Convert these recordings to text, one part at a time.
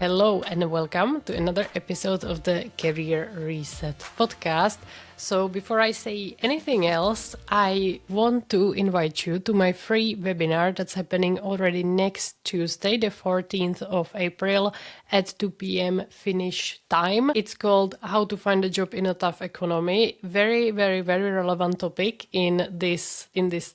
Hello and welcome to another episode of the Career Reset podcast. So before I say anything else, I want to invite you to my free webinar that's happening already next Tuesday, the 14th of April at 2 p.m. Finnish time. It's called How to Find a Job in a Tough Economy. Very relevant topic in this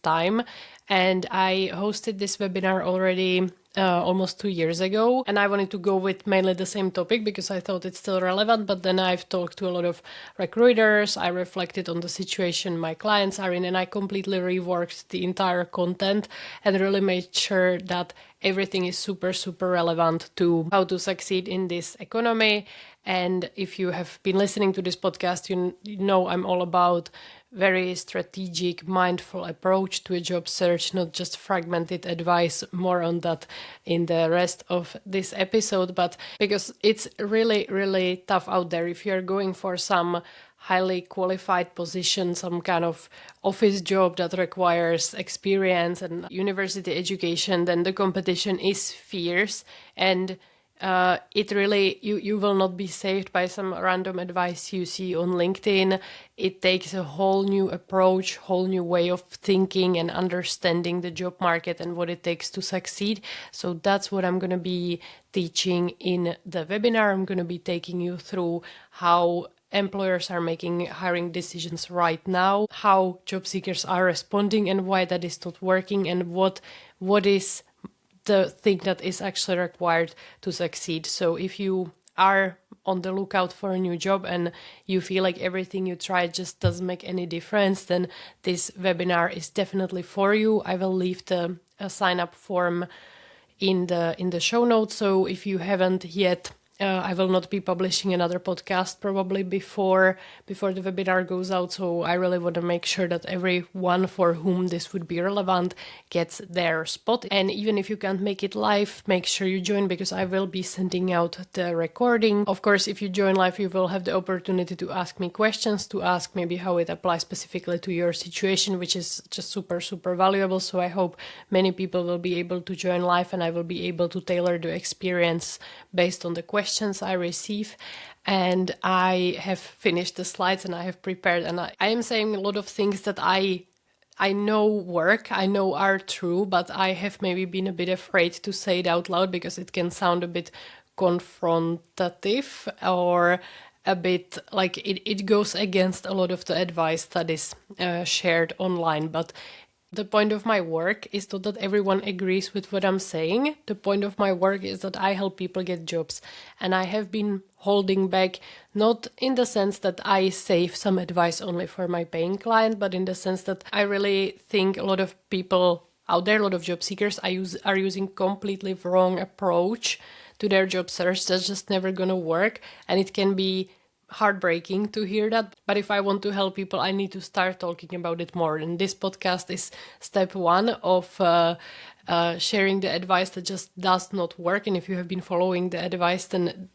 time. And I hosted this webinar already almost 2 years ago, and I wanted to go with mainly the same topic because I thought it's still relevant. But then I've talked to a lot of recruiters, I reflected on the situation my clients are in, and I completely reworked the entire content and really made sure that everything is super relevant to how to succeed in this economy. And if you have been listening to this podcast, you know I'm all about very strategic, mindful approach to a job search, not just fragmented advice. More on that in the rest of this episode. But because it's really tough out there, if you're going for some highly qualified position, some kind of office job that requires experience and university education, then the competition is fierce, and it really, you will not be saved by some random advice you see on LinkedIn. It takes a whole new approach, whole new way of thinking and understanding the job market and what it takes to succeed. So that's what I'm going to be teaching in the webinar. I'm going to be taking you through how employers are making hiring decisions right now, how job seekers are responding and why that is not working, and what is the thing that is actually required to succeed. So if you are on the lookout for a new job and you feel like everything you try just doesn't make any difference, then this webinar is definitely for you. I will leave the sign up form in the show notes. So if you haven't yet, I will not be publishing another podcast probably before the webinar goes out. So I really want to make sure that everyone for whom this would be relevant gets their spot. And even if you can't make it live, make sure you join, because I will be sending out the recording. Of course, if you join live, you will have the opportunity to ask me questions, to ask maybe how it applies specifically to your situation, which is just super valuable. So I hope many people will be able to join live, and I will be able to tailor the experience based on the questions I receive. And I have finished the slides and I have prepared, and I am saying a lot of things that I know work, I know are true, but I have maybe been a bit afraid to say it out loud because it can sound a bit confrontative or a bit like it goes against a lot of the advice that is shared online. But the point of my work is not that everyone agrees with what I'm saying. The point of my work is that I help people get jobs. And I have been holding back, not in the sense that I save some advice only for my paying client, but in the sense that I really think a lot of people out there, a lot of job seekers are using completely wrong approach to their job search. That's just never going to work. And it can be heartbreaking to hear that, but if I want to help people, I need to start talking about it more. And this podcast is step one of sharing the advice that just does not work. And if you have been following the advice, then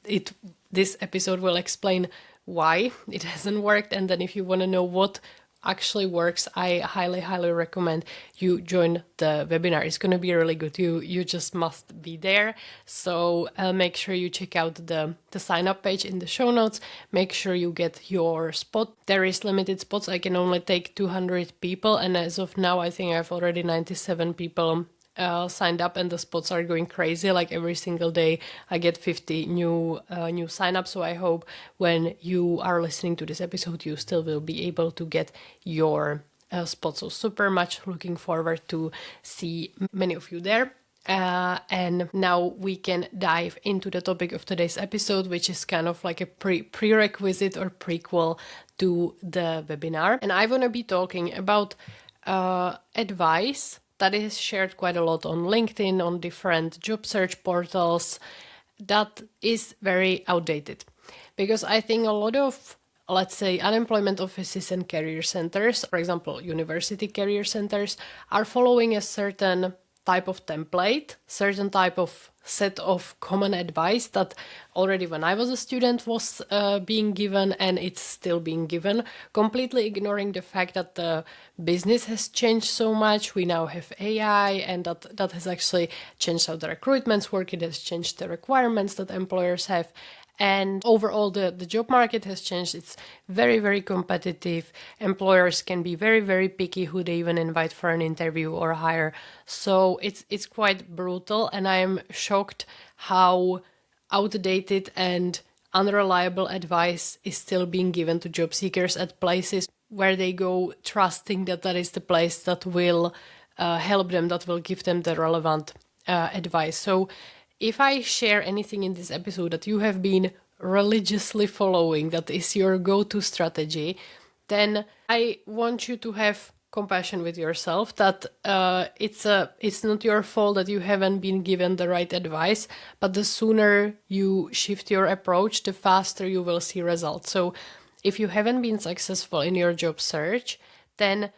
this episode will explain why it hasn't worked. And then if you want to know what actually works, I highly recommend you join the webinar. It's going to be really good. You just must be there. So make sure you check out the sign up page in the show notes. Make sure you get your spot. There is limited spots. I can only take 200 people, and as of now I think I have already 97 people signed up, and the spots are going crazy. Like every single day I get 50 new sign-ups. So I hope when you are listening to this episode you still will be able to get your spot. So super much looking forward to see many of you there. And now we can dive into the topic of today's episode, which is kind of like a prerequisite or prequel to the webinar. And I want to be talking about advice that is shared quite a lot on LinkedIn, on different job search portals, that is very outdated. Because I think a lot of, let's say, unemployment offices and career centers, for example, university career centers, are following a certain type of template, certain type of set of common advice that already when I was a student was being given, and it's still being given, completely ignoring the fact that the business has changed so much. We now have AI, and that has actually changed how the recruitments work. It has changed the requirements that employers have. And overall, the job market has changed. It's very, very competitive. Employers can be very, very picky who they even invite for an interview or hire. So it's quite brutal, and I'm shocked how outdated and unreliable advice is still being given to job seekers at places where they go trusting that that is the place that will help them, that will give them the relevant advice. So if I share anything in this episode that you have been religiously following, that is your go-to strategy, then I want you to have compassion with yourself, that it's not your fault that you haven't been given the right advice, but the sooner you shift your approach, the faster you will see results. So if you haven't been successful in your job search, then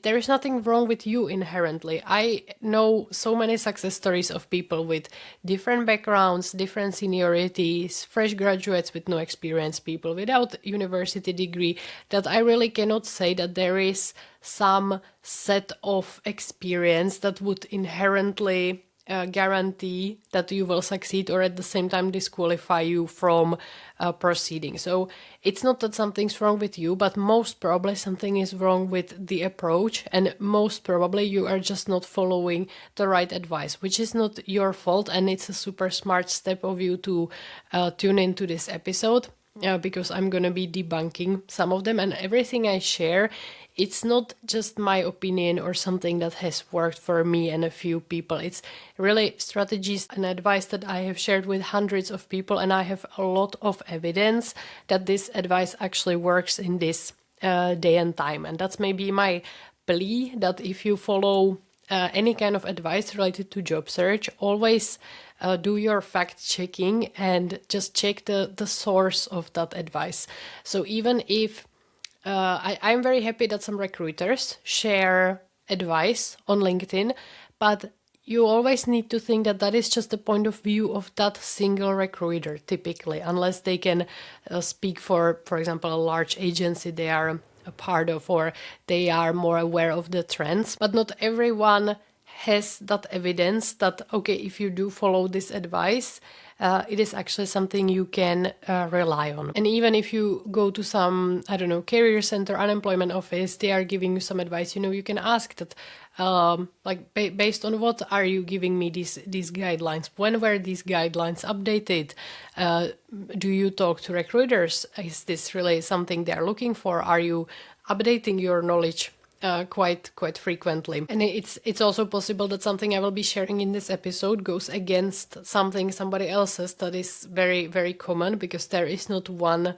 there is nothing wrong with you inherently. I know so many success stories of people with different backgrounds, different seniorities, fresh graduates with no experience, people without university degree, that I really cannot say that there is some set of experience that would inherently guarantee that you will succeed, or at the same time disqualify you from proceeding. So it's not that something's wrong with you, but most probably something is wrong with the approach, and most probably you are just not following the right advice, which is not your fault, and it's a super smart step of you to tune into this episode. Because I'm going to be debunking some of them, and everything I share, it's not just my opinion or something that has worked for me and a few people. It's really strategies and advice that I have shared with hundreds of people, and I have a lot of evidence that this advice actually works in this day and time. And that's maybe my plea, that if you follow any kind of advice related to job search, always do your fact checking and just check the source of that advice. So even if I'm very happy that some recruiters share advice on LinkedIn, but you always need to think that that is just the point of view of that single recruiter, typically, unless they can speak for example, a large agency they are a part of, or they are more aware of the trends. But not everyone has that evidence that, okay, if you do follow this advice, it is actually something you can rely on. And even if you go to some, I don't know, career center, unemployment office, they are giving you some advice, you can ask that, based on what are you giving me these guidelines? When were these guidelines updated? Do you talk to recruiters? Is this really something they're looking for? Are you updating your knowledge quite frequently? And it's also possible that something I will be sharing in this episode goes against something somebody else says that is very, very common, because there is not one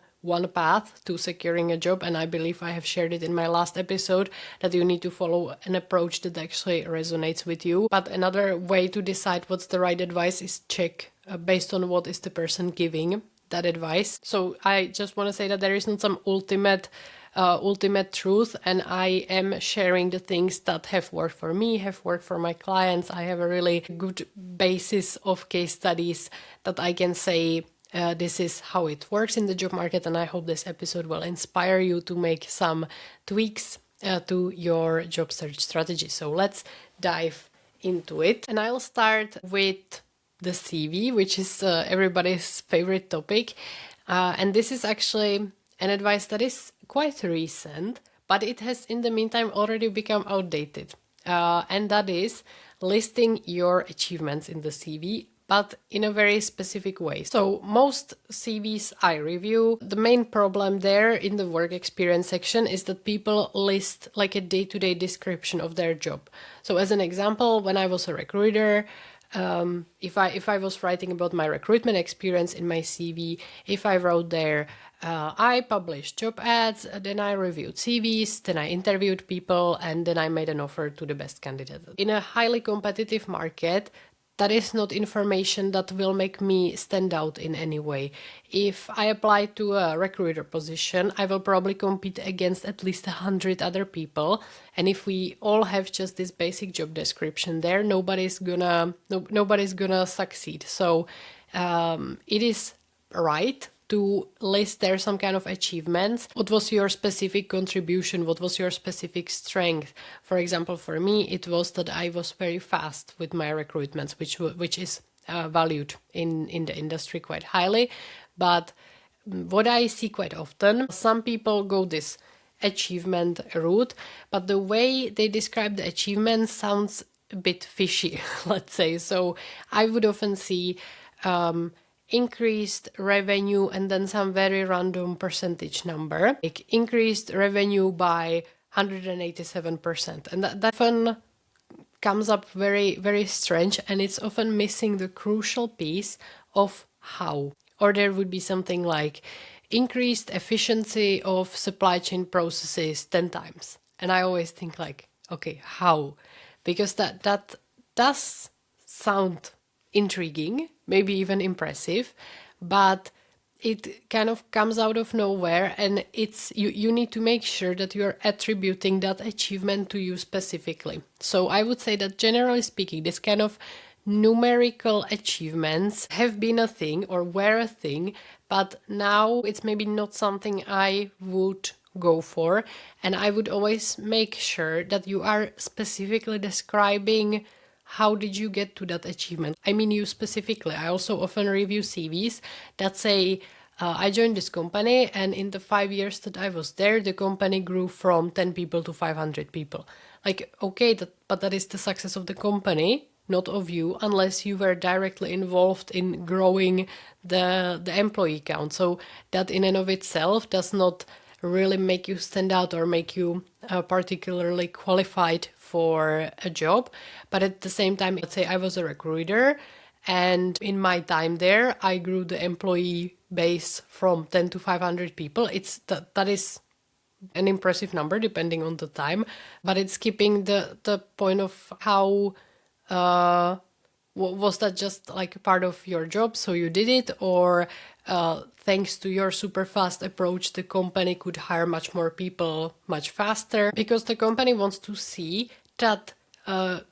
path to securing a job, and I believe I have shared it in my last episode that you need to follow an approach that actually resonates with you. But another way to decide what's the right advice is check based on what is the person giving that advice. So I just want to say that there is not some ultimate truth, and I am sharing the things that have worked for me, have worked for my clients. I have a really good basis of case studies that I can say this is how it works in the job market, and I hope this episode will inspire you to make some tweaks to your job search strategy. So let's dive into it, and I'll start with the CV, which is everybody's favorite topic, and this is actually an advice that is quite recent, but it has in the meantime already become outdated. And that is listing your achievements in the CV, but in a very specific way. So most CVs I review, the main problem there in the work experience section is that people list like a day-to-day description of their job. So as an example, when I was a recruiter, if I was writing about my recruitment experience in my CV, if I wrote there, I published job ads, then I reviewed CVs, then I interviewed people, and then I made an offer to the best candidate. In a highly competitive market, that is not information that will make me stand out in any way. If I apply to a recruiter position, I will probably compete against at least 100 other people. And if we all have just this basic job description there, nobody's gonna succeed. So it is right to list there some kind of achievements. What was your specific contribution? What was your specific strength? For example, for me, it was that I was very fast with my recruitments, which is valued in the industry quite highly. But what I see quite often, some people go this achievement route, but the way they describe the achievement sounds a bit fishy, let's say. So I would often see increased revenue and then some very random percentage number, like increased revenue by 187%. And that often comes up very, very strange, and it's often missing the crucial piece of how. Or there would be something like increased efficiency of supply chain processes 10 times. And I always think like, okay, how? Because that does sound intriguing, maybe even impressive, but it kind of comes out of nowhere, and it's you need to make sure that you're attributing that achievement to you specifically. So I would say that generally speaking, this kind of numerical achievements have been a thing or were a thing, but now it's maybe not something I would go for, and I would always make sure that you are specifically describing how did you get to that achievement? I mean you specifically. I also often review CVs that say, I joined this company and in the 5 years that I was there, the company grew from 10 people to 500 people. Like, okay, but that is the success of the company, not of you, unless you were directly involved in growing the employee count. So that in and of itself does not really make you stand out or make you particularly qualified for a job. But at the same time, let's say I was a recruiter, and in my time there, I grew the employee base from 10 to 500 people. That is an impressive number depending on the time, but it's skipping the point of how was that just like part of your job, so you did it, or thanks to your super fast approach, the company could hire much more people much faster, because the company wants to see that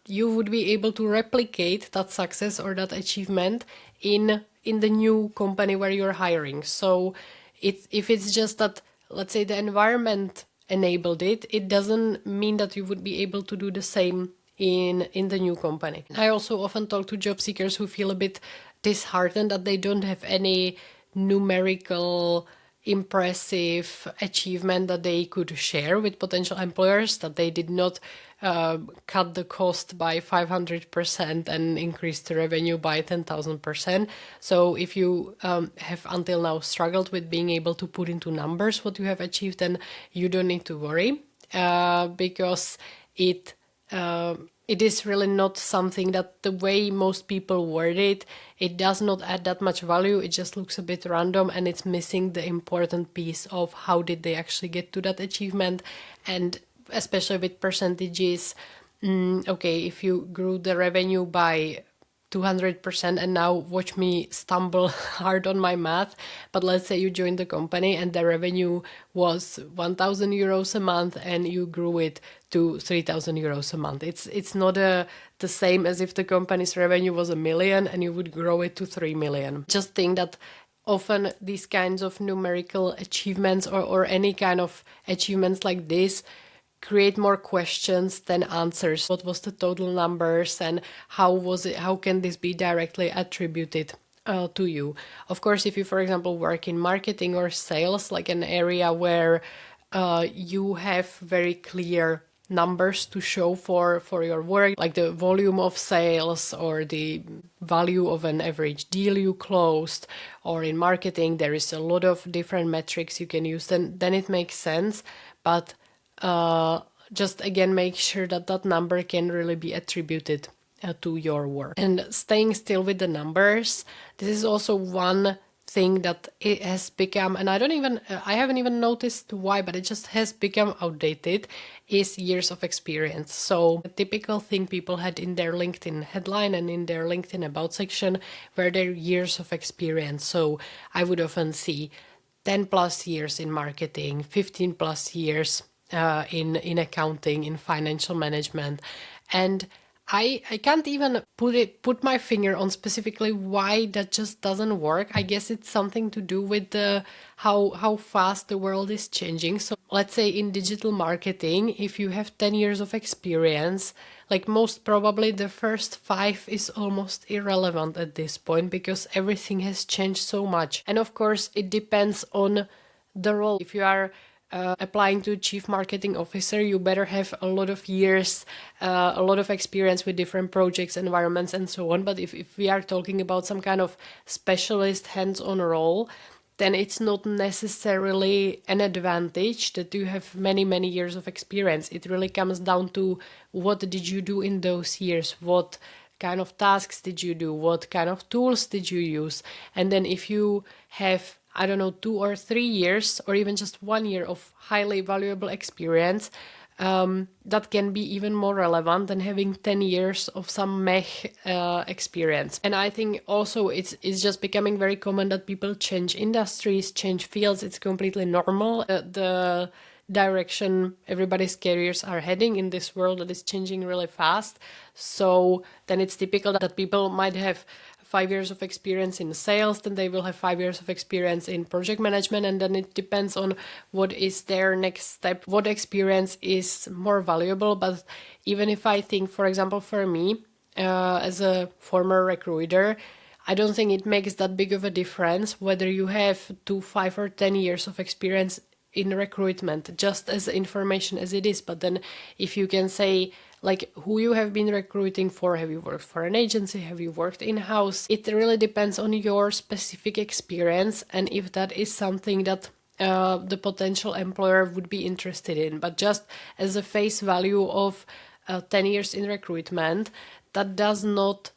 you would be able to replicate that success or that achievement in the new company where you're hiring. So if it's just that, let's say, the environment enabled it, it doesn't mean that you would be able to do the same in the new company. I also often talk to job seekers who feel a bit disheartened that they don't have any numerical impressive achievement that they could share with potential employers, that they did not cut the cost by 500% and increase the revenue by 10,000%. So if you have until now struggled with being able to put into numbers what you have achieved, then you don't need to worry, because it is really not something that, the way most people word it, it does not add that much value. It just looks a bit random, and it's missing the important piece of how did they actually get to that achievement. And especially with percentages, okay, if you grew the revenue by 200%, and now watch me stumble hard on my math, but let's say you joined the company and the revenue was 1,000 euros a month and you grew it to 3,000 euros a month. It's not the same as if the company's revenue was 1 million and you would grow it to 3 million. Just think that often these kinds of numerical achievements or any kind of achievements like this create more questions than answers. What was the total numbers, and how was it? How can this be directly attributed to you? Of course, if you, for example, work in marketing or sales, like an area where you have very clear numbers to show for your work, like the volume of sales or the value of an average deal you closed, or in marketing there is a lot of different metrics you can use, then it makes sense. But just again, make sure that that number can really be attributed to your work. And staying still with the numbers, this is also one thing that it has become, and I haven't even noticed why, but it just has become outdated, is years of experience. So the typical thing people had in their LinkedIn headline and in their LinkedIn about section were their years of experience. So I would often see 10 plus years in marketing, 15 plus years in accounting, in financial management. And I can't even put my finger on specifically why that just doesn't work. I guess it's something to do with the how fast the world is changing. So let's say in digital marketing, if you have 10 years of experience, like most probably the first 5 is almost irrelevant at this point because everything has changed so much. And of course, it depends on the role. If you are applying to chief marketing officer, you better have a lot of years, a lot of experience with different projects, environments, and so on. But if we are talking about some kind of specialist hands-on role, then it's not necessarily an advantage that you have many, many years of experience. It really comes down to what did you do in those years, what kind of tasks did you do, what kind of tools did you use. And then if you have, I don't know, 2 or 3 years or even just 1 year of highly valuable experience, that can be even more relevant than having 10 years of some meh experience. And I think also it's just becoming very common that people change industries, change fields. It's completely normal. The direction everybody's careers are heading in this world that is changing really fast. So then it's typical that people might have 5 years of experience in sales, then they will have 5 years of experience in project management, and then it depends on what is their next step, what experience is more valuable. But even if I think, for example, for me, as a former recruiter, I don't think it makes that big of a difference whether you have 2, 5, or 10 years of experience in recruitment, just as information as it is. But then if you can say, like, who you have been recruiting for, have you worked for an agency, have you worked in-house, it really depends on your specific experience and if that is something that the potential employer would be interested in. But just as a face value of 10 years in recruitment, that does not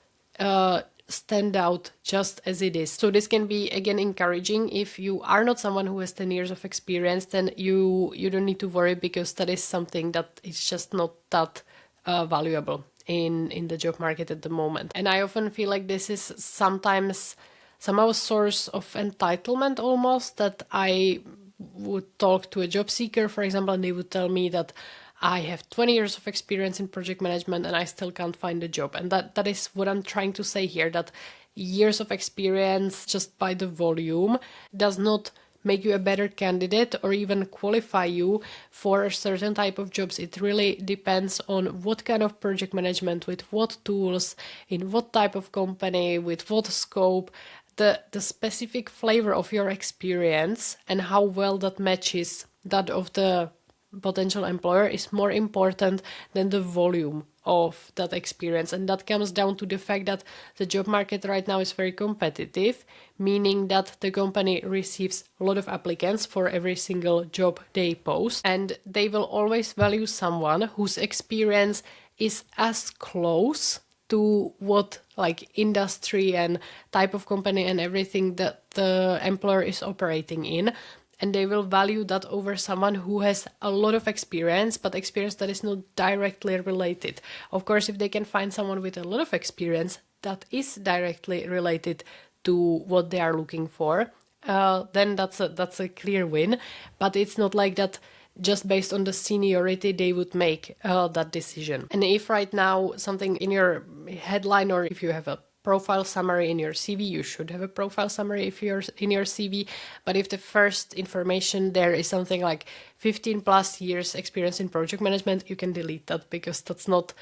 stand out just as it is. So this can be, again, encouraging. If you are not someone who has 10 years of experience, then you don't need to worry, because that is something that is just not that valuable in the job market at the moment. And I often feel like this is sometimes somehow a source of entitlement almost, that I would talk to a job seeker, for example, and they would tell me that I have 20 years of experience in project management and I still can't find a job. And that is what I'm trying to say here, that years of experience just by the volume does not make you a better candidate or even qualify you for a certain type of jobs. It really depends on what kind of project management, with what tools, in what type of company, with what scope, the specific flavor of your experience and how well that matches that of the potential employer is more important than the volume of that experience. And that comes down to the fact that the job market right now is very competitive, meaning that the company receives a lot of applicants for every single job they post, and they will always value someone whose experience is as close to what, like, industry and type of company and everything that the employer is operating in. And they will value that over someone who has a lot of experience, but experience that is not directly related. Of course, if they can find someone with a lot of experience that is directly related to what they are looking for, then that's a clear win. But it's not like that just based on the seniority they would make that decision. And if right now something in your headline, or if you have a profile summary in your CV, you should have a profile summary if you're in your CV. But if the first information there is something like 15 plus years experience in project management, you can delete that, because that's not,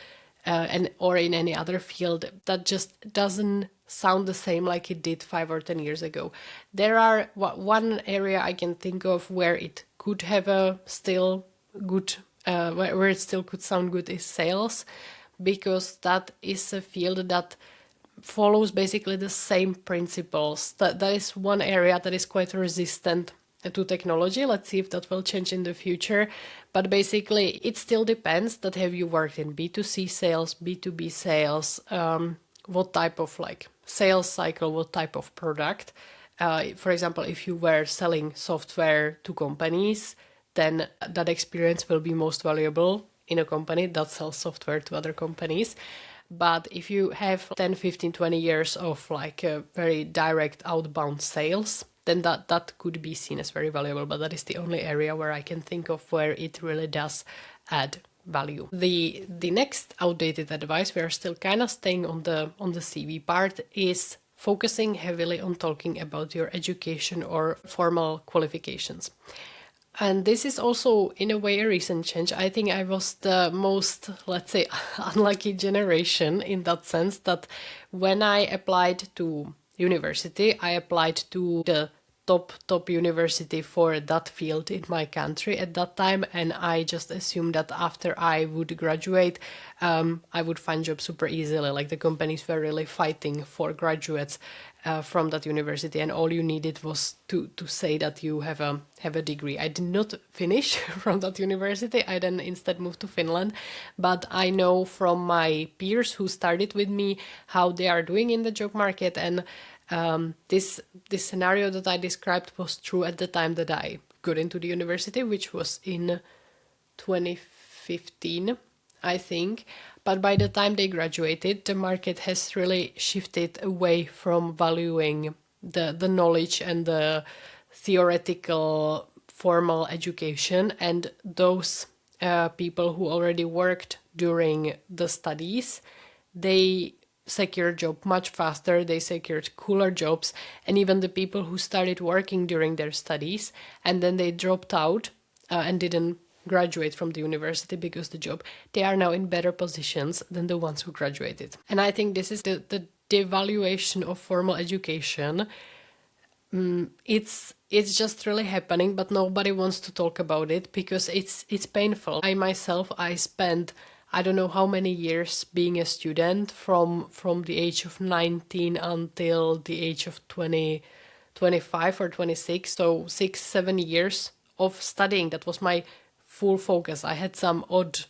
or in any other field, that just doesn't sound the same like it did 5 or 10 years ago. There are one area I can think of where it could have a still good, where it still could sound good, is sales, because that is a field that follows basically the same principles. That is one area that is quite resistant to technology. Let's see if that will change in the future. But basically, it still depends that have you worked in B2C sales, B2B sales, what type of, like, sales cycle, what type of product. For example, if you were selling software to companies, then that experience will be most valuable in a company that sells software to other companies. But if you have 10, 15, 20 years of like very direct outbound sales, then that could be seen as very valuable. But that is the only area where I can think of where it really does add value. The next outdated advice, we are still kind of staying on the CV part, is focusing heavily on talking about your education or formal qualifications. And this is also, in a way, a recent change. I think I was the most, let's say, unlucky generation in that sense that when I applied to university, I applied to the top university for that field in my country at that time, and I just assumed that after I would graduate, I would find jobs super easily. Like the companies were really fighting for graduates from that university, and all you needed was to say that you have a degree. I did not finish from that university. I then instead moved to Finland, but I know from my peers who started with me how they are doing in the job market, and this scenario that I described was true at the time that I got into the university, which was in 2015, I think. But by the time they graduated, the market has really shifted away from valuing the knowledge and the theoretical formal education, and those people who already worked during the studies, they secured job much faster, they secured cooler jobs, and even the people who started working during their studies and then they dropped out and didn't graduate from the university because the job, they are now in better positions than the ones who graduated. And I think this is the devaluation of formal education. It's just really happening, but nobody wants to talk about it because it's painful. I spent I don't know how many years being a student from the age of 19 until the age of 20, 25 or 26. So 6-7 years of studying. That was my full focus. I had some odd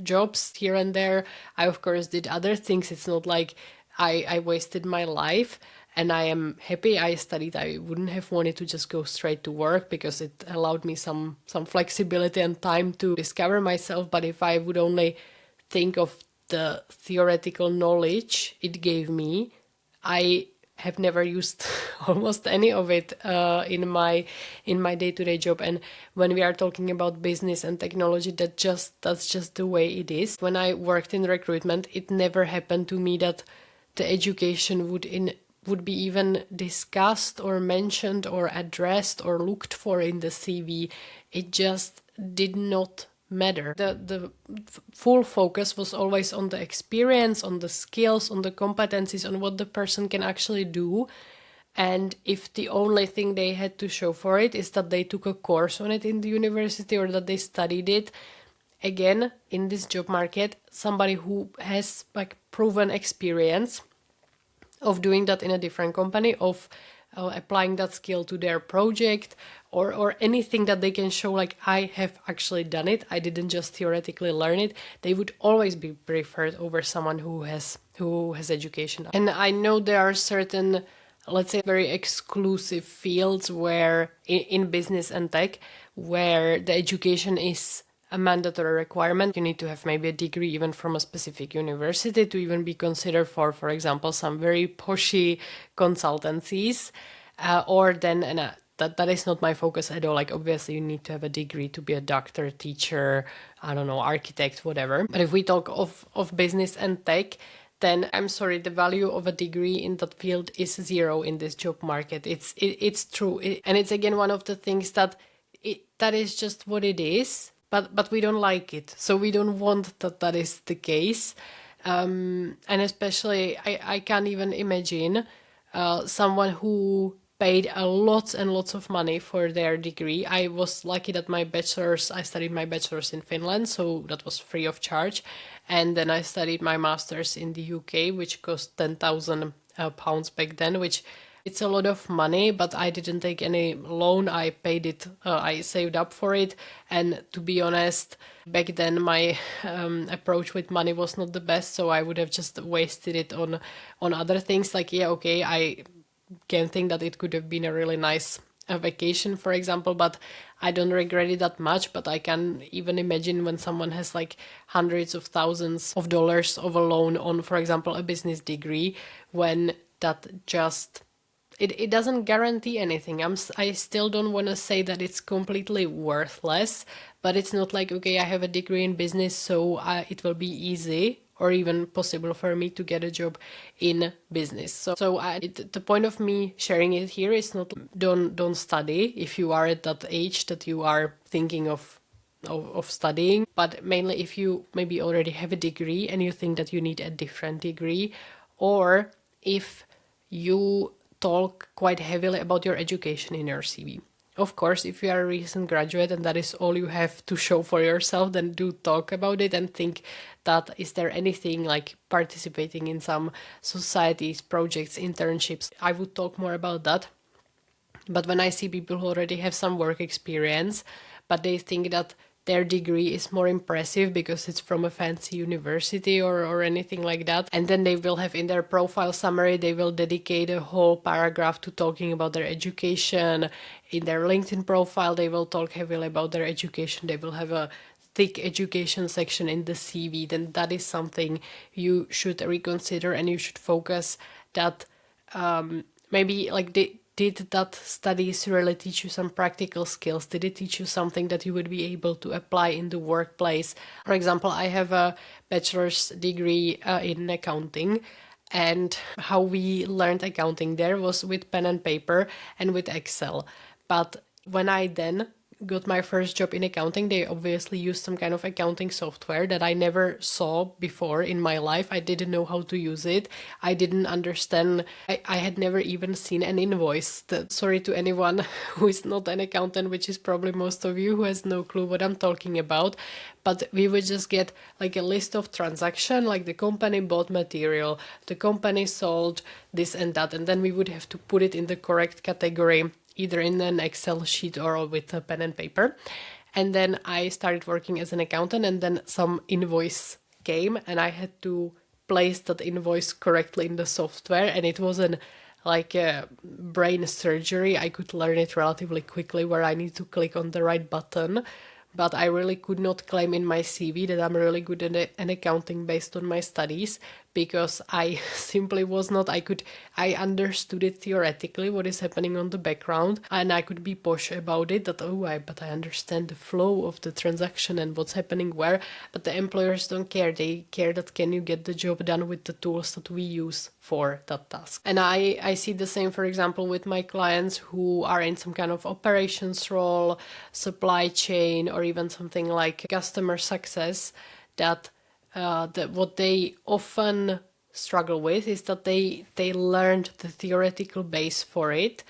jobs here and there. I, of course, did other things. It's not like I wasted my life. And I am happy I studied. I wouldn't have wanted to just go straight to work because it allowed me some flexibility and time to discover myself. But if I would only think of the theoretical knowledge it gave me, I have never used almost any of it in my day-to-day job. And when we are talking about business and technology, that's just the way it is. When I worked in recruitment, it never happened to me that the education would be even discussed or mentioned or addressed or looked for in the CV. It just did not matter. The full focus was always on the experience, on the skills, on the competencies, on what the person can actually do. And if the only thing they had to show for it is that they took a course on it in the university or that they studied it, again, in this job market, somebody who has like proven experience of doing that in a different company, of applying that skill to their project or anything that they can show, like I have actually done it, I didn't just theoretically learn it, they would always be preferred over someone who has education. And I know there are certain, let's say, very exclusive fields where in business and tech where the education is a mandatory requirement. You need to have maybe a degree even from a specific university to even be considered for example, some very poshy consultancies. Or then, and that is not my focus at all. Like obviously you need to have a degree to be a doctor, teacher, I don't know, architect, whatever. But if we talk of business and tech, then I'm sorry, the value of a degree in that field is zero in this job market. It's true. And it's again one of the things that is just what it is. But we don't like it, so we don't want that is the case. And especially, I can't even imagine someone who paid a lots and lots of money for their degree. I was lucky that I studied my bachelor's in Finland, so that was free of charge. And then I studied my master's in the UK, which cost £10,000 back then, which it's a lot of money, but I didn't take any loan. I paid it, I saved up for it. And to be honest, back then my approach with money was not the best, so I would have just wasted it on other things. Like, yeah, okay, I can think that it could have been a really nice vacation, for example, but I don't regret it that much. But I can even imagine when someone has like hundreds of thousands of dollars of a loan on, for example, a business degree, when that just it doesn't guarantee anything. I still don't want to say that it's completely worthless, but it's not like, okay, I have a degree in business, so it will be easy or even possible for me to get a job in business. The point of me sharing it here is not don't study if you are at that age that you are thinking of studying, but mainly if you maybe already have a degree and you think that you need a different degree, or if you talk quite heavily about your education in your CV. Of course, if you are a recent graduate and that is all you have to show for yourself, then do talk about it and think that is there anything like participating in some societies, projects, internships. I would talk more about that. But when I see people who already have some work experience, but they think that their degree is more impressive because it's from a fancy university or anything like that. And then they will have in their profile summary, they will dedicate a whole paragraph to talking about their education. In their LinkedIn profile, they will talk heavily about their education. They will have a thick education section in the CV. Then that is something you should reconsider, and you should focus that maybe like did that studies really teach you some practical skills? Did it teach you something that you would be able to apply in the workplace? For example, I have a bachelor's degree in accounting, and how we learned accounting there was with pen and paper and with Excel. But when I then got my first job in accounting, they obviously used some kind of accounting software that I never saw before in my life. I didn't know how to use it. I didn't understand. I had never even seen an invoice. Sorry to anyone who is not an accountant, which is probably most of you, who has no clue what I'm talking about. But we would just get like a list of transaction, like the company bought material, the company sold this and that, and then we would have to put it in the correct category, either in an Excel sheet or with a pen and paper. And then I started working as an accountant, and then some invoice came and I had to place that invoice correctly in the software, and it wasn't like a brain surgery. I could learn it relatively quickly where I need to click on the right button. But I really could not claim in my CV that I'm really good at an accounting based on my studies, because I simply was not. I understood it theoretically, what is happening on the background, and I could be posh about it, that, but I understand the flow of the transaction and what's happening where, but the employers don't care. They care that can you get the job done with the tools that we use for that task. And I see the same, for example, with my clients who are in some kind of operations role, supply chain, or even something like customer success, that what they often struggle with is that they learned the theoretical base for it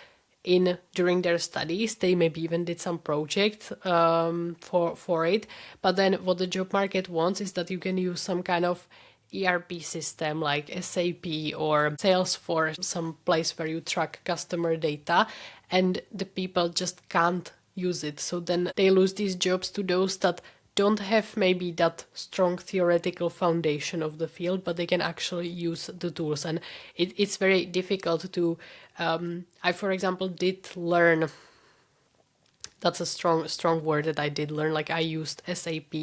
during their studies. They maybe even did some project for it, but then what the job market wants is that you can use some kind of ERP system like SAP or Salesforce, some place where you track customer data, and the people just can't use it. So then they lose these jobs to those that don't have maybe that strong theoretical foundation of the field, but they can actually use the tools. And it's very difficult to, I, for example, did learn, that's a strong word that I did learn, like I used SAP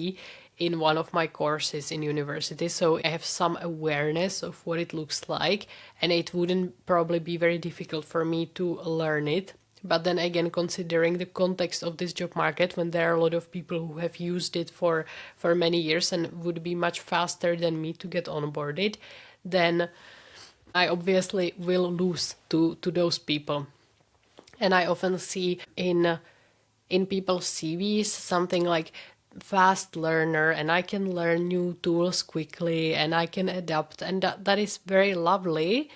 in one of my courses in university, so I have some awareness of what it looks like, and it wouldn't probably be very difficult for me to learn it. But then again, considering the context of this job market, when there are a lot of people who have used it for many years and would be much faster than me to get onboarded, then I obviously will lose to those people. And I often see in people's CVs something like fast learner, and I can learn new tools quickly and I can adapt, and that is very lovely.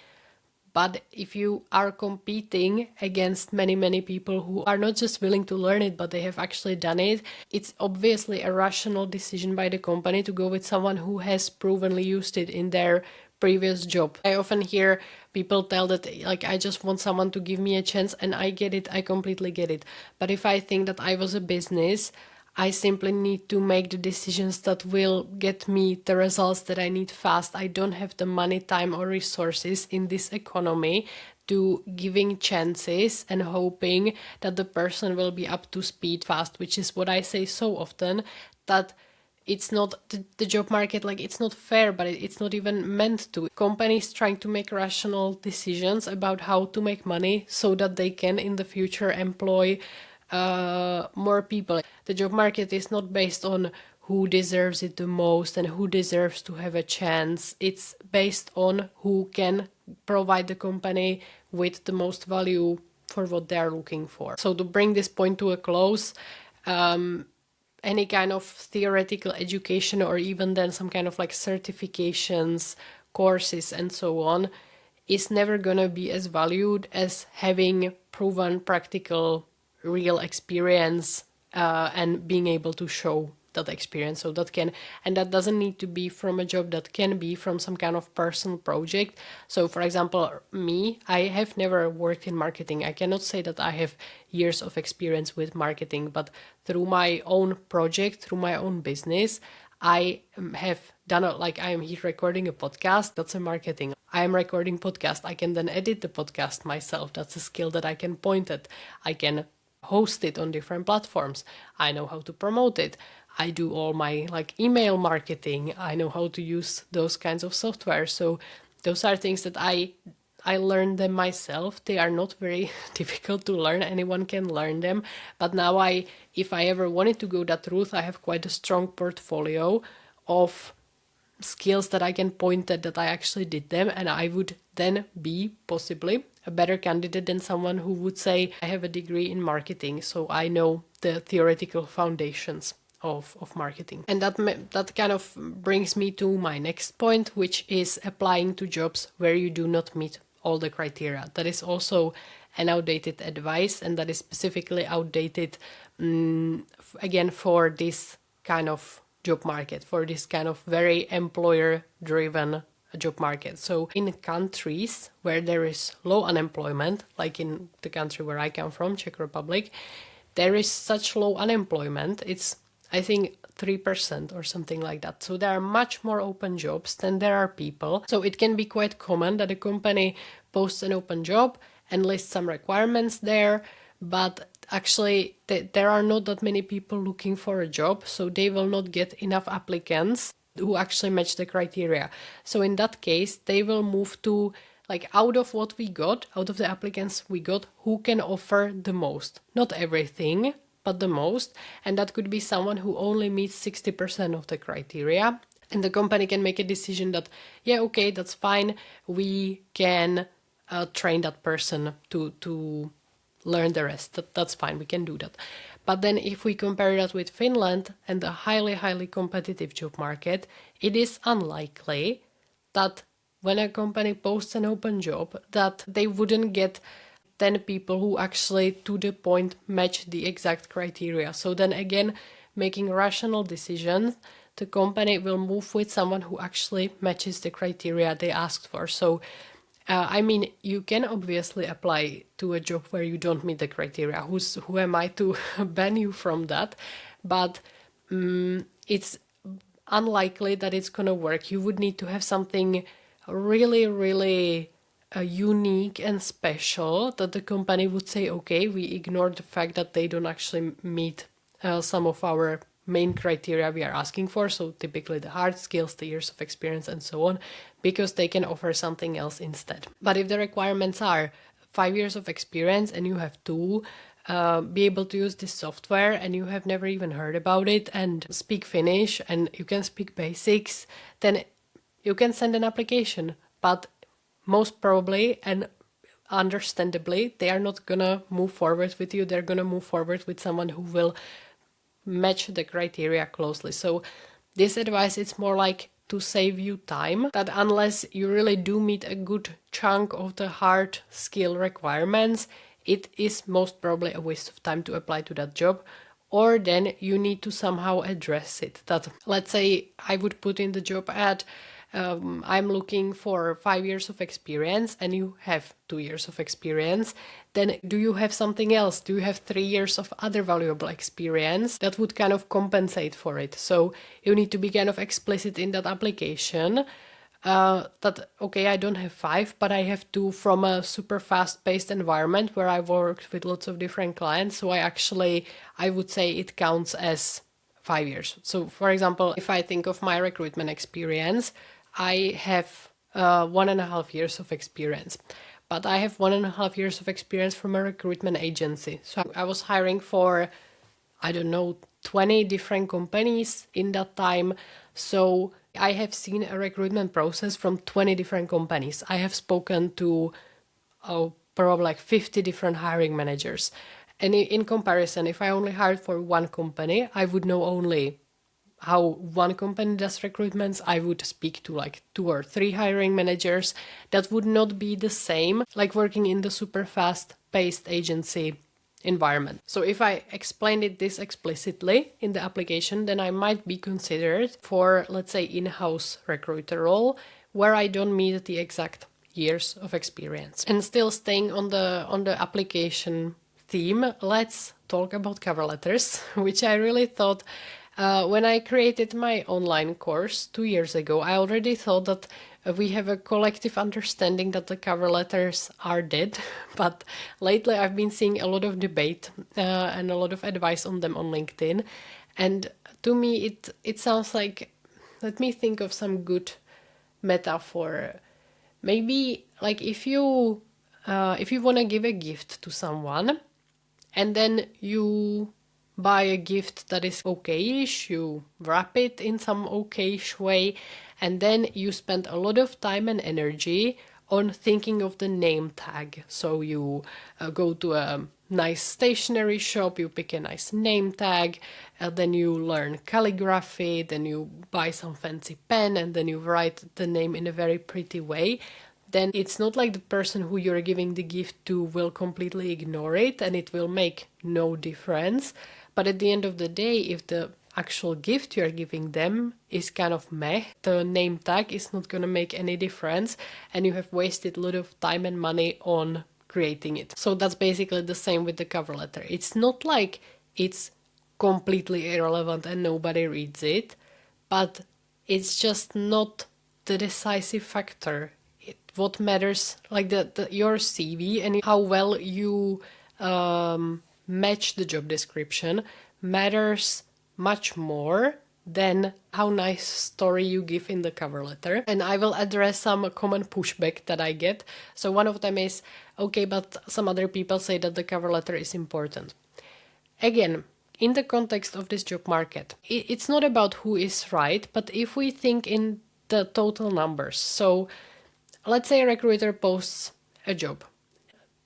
But if you are competing against many people who are not just willing to learn it, but they have actually done it, it's obviously a rational decision by the company to go with someone who has provenly used it in their previous job. I often hear people tell that, like, I just want someone to give me a chance, and I get it, I completely get it. But if I think that I was a business, I simply need to make the decisions that will get me the results that I need fast. I don't have the money, time, or resources in this economy to giving chances and hoping that the person will be up to speed fast, which is what I say so often, that it's not the job market, like it's not fair, but it's not even meant to. Companies trying to make rational decisions about how to make money so that they can in the future employ more people. The job market is not based on who deserves it the most and who deserves to have a chance. It's based on who can provide the company with the most value for what they are looking for. So to bring this point to a close, any kind of theoretical education or even then some kind of like certifications, courses and so on is never gonna be as valued as having proven practical real experience and being able to show that experience. So that can, and that doesn't need to be from a job, that can be from some kind of personal project. So for example, me, I have never worked in marketing. I cannot say that I have years of experience with marketing, but through my own project, through my own business, I have done it. Like I am here recording a podcast, that's a marketing. I am recording podcast, I can then edit the podcast myself. That's a skill that I can point at. I can host it on different platforms. I know how to promote it. I do all my like email marketing. I know how to use those kinds of software. So those are things that I learned them myself. They are not very difficult to learn. Anyone can learn them. But now if I ever wanted to go that route, I have quite a strong portfolio of skills that I can point at that I actually did them, and I would then be possibly a better candidate than someone who would say I have a degree in marketing, so I know the theoretical foundations of marketing. And that kind of brings me to my next point, which is applying to jobs where you do not meet all the criteria. That is also an outdated advice, and that is specifically outdated again for this kind of job market, for this kind of very employer-driven job market. So in countries where there is low unemployment, like in the country where I come from, Czech Republic, there is such low unemployment. It's, I think, 3% or something like that. So there are much more open jobs than there are people. So it can be quite common that a company posts an open job and lists some requirements there, but actually there are not that many people looking for a job, so they will not get enough applicants who actually match the criteria. So in that case, they will move to, like, out of what we got, out of the applicants we got, who can offer the most. Not everything, but the most. And that could be someone who only meets 60% of the criteria. And the company can make a decision that, yeah, okay, that's fine. We can train that person to learn the rest. That's fine, we can do that. But then if we compare that with Finland and the highly, highly competitive job market, it is unlikely that when a company posts an open job, that they wouldn't get 10 people who actually to the point match the exact criteria. So then again, making rational decisions, the company will move with someone who actually matches the criteria they asked for. So I mean, you can obviously apply to a job where you don't meet the criteria. Who am I to ban you from that? But it's unlikely that it's gonna work. You would need to have something really, really unique and special that the company would say, okay, we ignore the fact that they don't actually meet some of our main criteria we are asking for, so typically the hard skills, the years of experience and so on, because they can offer something else instead. But if the requirements are 5 years of experience and you have to be able to use this software and you have never even heard about it and speak Finnish and you can speak basics, then you can send an application. But most probably and understandably, they are not gonna move forward with you. They're gonna move forward with someone who will match the criteria closely. So this advice, it's more like to save you time, that unless you really do meet a good chunk of the hard skill requirements, it is most probably a waste of time to apply to that job. Or then you need to somehow address it. That, let's say I would put in the job ad, I'm looking for 5 years of experience and you have 2 years of experience, then do you have something else? Do you have 3 years of other valuable experience that would kind of compensate for it? So you need to be kind of explicit in that application. That, okay, I don't have 5, but I have 2 from a super fast-paced environment where I worked with lots of different clients. So I would say it counts as 5 years. So for example, if I think of my recruitment experience, I have 1.5 years of experience. But I have 1.5 years of experience from a recruitment agency. So I was hiring for, I don't know, 20 different companies in that time. So I have seen a recruitment process from 20 different companies. I have spoken to probably like 50 different hiring managers. And in comparison, if I only hired for one company, I would know only how one company does recruitments. I would speak to like 2 or 3 hiring managers. That would not be the same like working in the super fast paced agency environment. So if I explained it this explicitly in the application, then I might be considered for, let's say, in-house recruiter role where I don't meet the exact years of experience. And still staying on the application theme, let's talk about cover letters, which I really thought when I created my online course 2 years ago, I already thought that we have a collective understanding that the cover letters are dead, but lately I've been seeing a lot of debate and a lot of advice on them on LinkedIn, and to me it sounds like, let me think of some good metaphor. Maybe like if you want to give a gift to someone, and then you buy a gift that is okayish, you wrap it in some okayish way, and then you spend a lot of time and energy on thinking of the name tag. So you go to a nice stationery shop, you pick a nice name tag, then you learn calligraphy, then you buy some fancy pen, and then you write the name in a very pretty way. Then it's not like the person who you're giving the gift to will completely ignore it and it will make no difference. But at the end of the day, if the actual gift you're giving them is kind of meh, the name tag is not going to make any difference and you have wasted a lot of time and money on creating it. So that's basically the same with the cover letter. It's not like it's completely irrelevant and nobody reads it, but it's just not the decisive factor. What matters, like your CV and how well you match the job description, matters much more than how nice story you give in the cover letter. And I will address some common pushback that I get. So one of them is, okay, but some other people say that the cover letter is important. Again, in the context of this job market, it's not about who is right, but if we think in the total numbers. So let's say a recruiter posts a job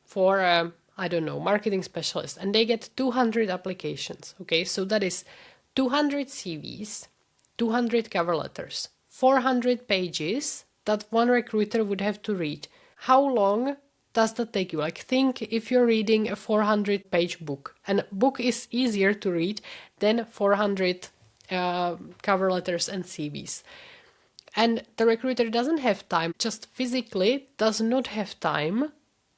for, I don't know, marketing specialist, and they get 200 applications. Okay, so that is 200 CVs, 200 cover letters, 400 pages that one recruiter would have to read. How long does that take you? Like, think if you're reading a 400-page book, and a book is easier to read than 400 cover letters and CVs. And the recruiter doesn't have time, just physically does not have time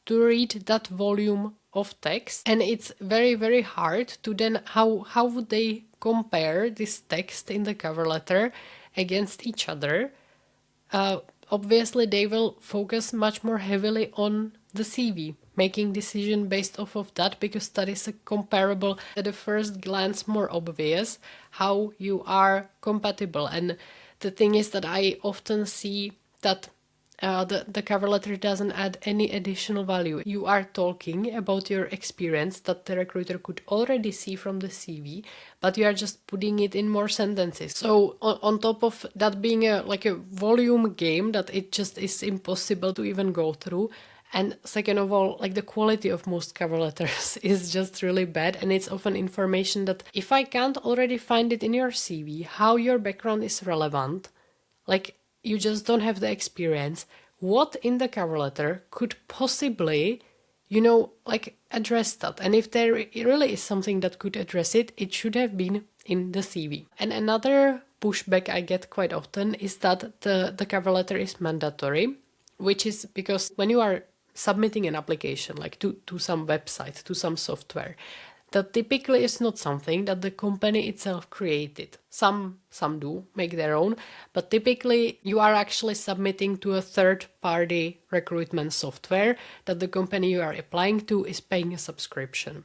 to read that volume of text. And it's very, very hard to then, how would they compare this text in the cover letter against each other? Obviously, they will focus much more heavily on the CV, making decision based off of that, because that is a comparable, at the first glance, more obvious how you are compatible. And the thing is that I often see that the cover letter doesn't add any additional value. You are talking about your experience that the recruiter could already see from the CV, but you are just putting it in more sentences. So on top of that being a volume game that it just is impossible to even go through. And second of all, like, the quality of most cover letters is just really bad, and it's often information that if I can't already find it in your CV, how your background is relevant, like, you just don't have the experience, what in the cover letter could possibly, address that? And if there really is something that could address it, it should have been in the CV. And another pushback I get quite often is that the cover letter is mandatory, which is because when you are submitting an application, like to some website, to some software, that typically is not something that the company itself created. Some do make their own, but typically you are actually submitting to a third-party recruitment software that the company you are applying to is paying a subscription.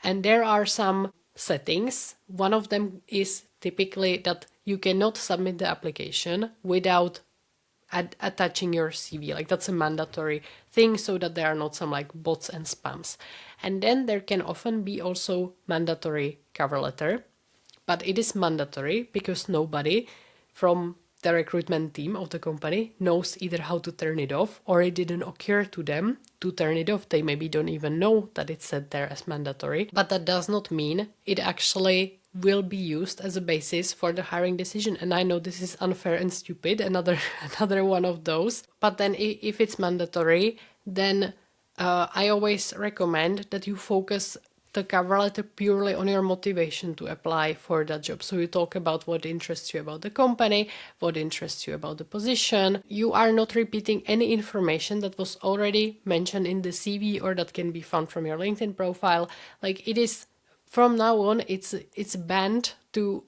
And there are some settings. One of them is typically that you cannot submit the application without attaching your CV. Like that's a mandatory thing so that there are not some like bots and spams. And then there can often be also mandatory cover letter, but it is mandatory because nobody from the recruitment team of the company knows either how to turn it off, or it didn't occur to them to turn it off. They maybe don't even know that it's set there as mandatory, but that does not mean it actually will be used as a basis for the hiring decision. And I know this is unfair and stupid, another one of those. But then if it's mandatory, then I always recommend that you focus the cover letter purely on your motivation to apply for that job. So you talk about what interests you about the company, what interests you about the position. You are not repeating any information that was already mentioned in the CV or that can be found from your LinkedIn profile. Like it is, from now on, it's banned to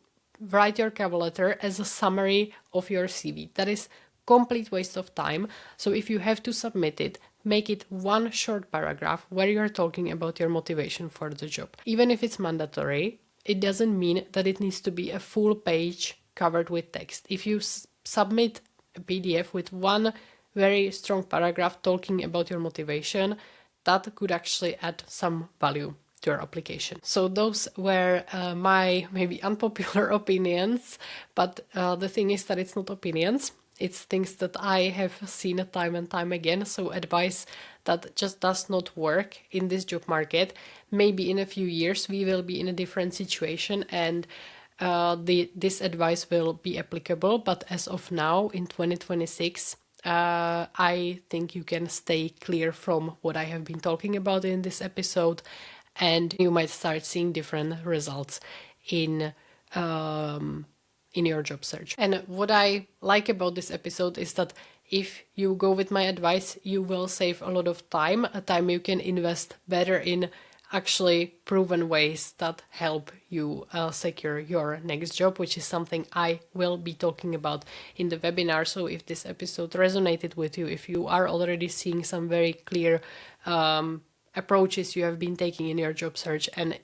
write your cover letter as a summary of your CV. That is complete waste of time. So if you have to submit it, make it one short paragraph where you're talking about your motivation for the job. Even if it's mandatory, it doesn't mean that it needs to be a full page covered with text. If you submit a PDF with one very strong paragraph talking about your motivation, that could actually add some value to your application. So those were my maybe unpopular opinions, but the thing is that it's not opinions. It's things that I have seen time and time again. So advice that just does not work in this job market. Maybe in a few years we will be in a different situation and this advice will be applicable. But as of now, in 2026, I think you can stay clear from what I have been talking about in this episode, and you might start seeing different results in your job search. And what I like about this episode is that if you go with my advice, you will save a lot of time, a time you can invest better in actually proven ways that help you secure your next job, which is something I will be talking about in the webinar. So if this episode resonated with you, if you are already seeing some very clear approaches you have been taking in your job search and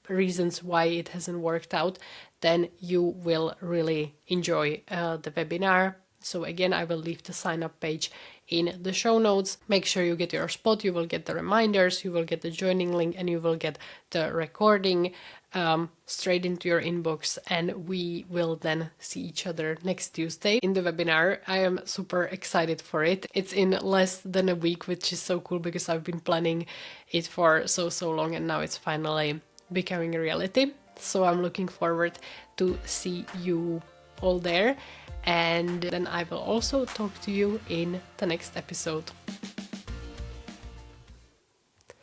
reasons why it hasn't worked out, then you will really enjoy the webinar. So again, I will leave the sign up page in the show notes. Make sure you get your spot. You will get the reminders, you will get the joining link, and you will get the recording straight into your inbox. And we will then see each other next Tuesday in the webinar. I am super excited for it. It's in less than a week, which is so cool because I've been planning it for so long, and now it's finally becoming a reality. So I'm looking forward to see you all there, and then I will also talk to you in the next episode.